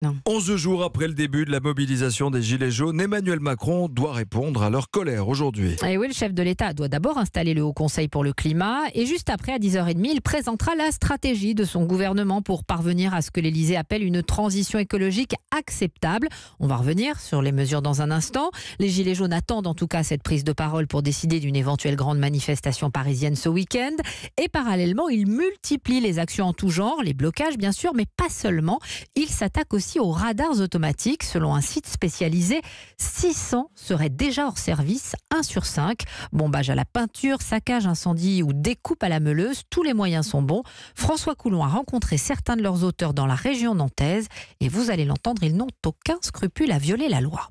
Non. 11 jours après le début de la mobilisation des Gilets jaunes, Emmanuel Macron doit répondre à leur colère aujourd'hui. Et oui, le chef de l'État doit d'abord installer le Haut Conseil pour le climat et juste après, à 10h30, il présentera la stratégie de son gouvernement pour parvenir à ce que l'Élysée appelle une transition écologique acceptable. On va revenir sur les mesures dans un instant. Les Gilets jaunes attendent en tout cas cette prise de parole pour décider d'une éventuelle grande manifestation parisienne ce week-end. Et parallèlement, ils multiplient les actions en tout genre, les blocages bien sûr, mais pas seulement. Ils s'attaquent aussi aux radars automatiques. Selon un site spécialisé, 600 seraient déjà hors service, 1 sur 5. Bombage à la peinture, saccage, incendie ou découpe à la meuleuse, tous les moyens sont bons. François Coulon a rencontré certains de leurs auteurs dans la région nantaise et vous allez l'entendre, ils n'ont aucun scrupule à violer la loi.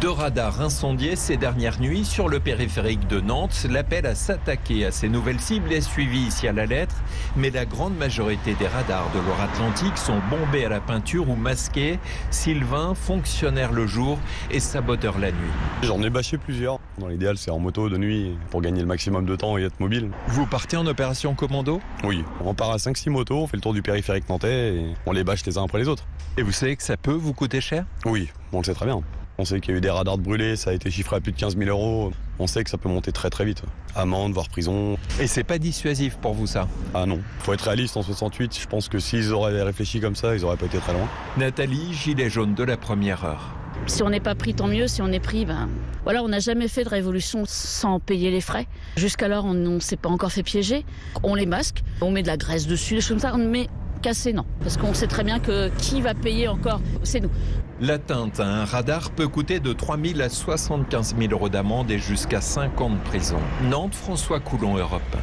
2 radars incendiés ces dernières nuits sur le périphérique de Nantes. L'appel à s'attaquer à ces nouvelles cibles est suivi ici à la lettre, mais la grande majorité des radars de Loire-Atlantique sont bombés à la peinture ou masqués. Sylvain, fonctionnaire le jour et saboteur la nuit. J'en ai bâché plusieurs. Dans l'idéal, c'est en moto de nuit pour gagner le maximum de temps et être mobile. Vous partez en opération commando ? Oui, on part à 5-6 motos, on fait le tour du périphérique nantais et on les bâche les uns après les autres. Et vous savez que ça peut vous coûter cher ? Oui, on le sait très bien. On sait qu'il y a eu des radars de brûlés, ça a été chiffré à plus de 15 000 €. On sait que ça peut monter très très vite. Amende, voire prison. Et c'est pas dissuasif pour vous ça ? Ah non, faut être réaliste en 68. Je pense que s'ils auraient réfléchi comme ça, ils auraient pas été très loin. Nathalie, gilet jaune de la première heure. Si on n'est pas pris, tant mieux. Si on est pris, voilà, on n'a jamais fait de révolution sans payer les frais. Jusqu'alors, on ne s'est pas encore fait piéger. On les masque, on met de la graisse dessus, des choses comme ça. Mais casser, non. Parce qu'on sait très bien que qui va payer encore, c'est nous. L'atteinte à un radar peut coûter de 3 000 à 75 000 € d'amende et jusqu'à 5 ans de prison. Nantes, François Coulon, Europe 1.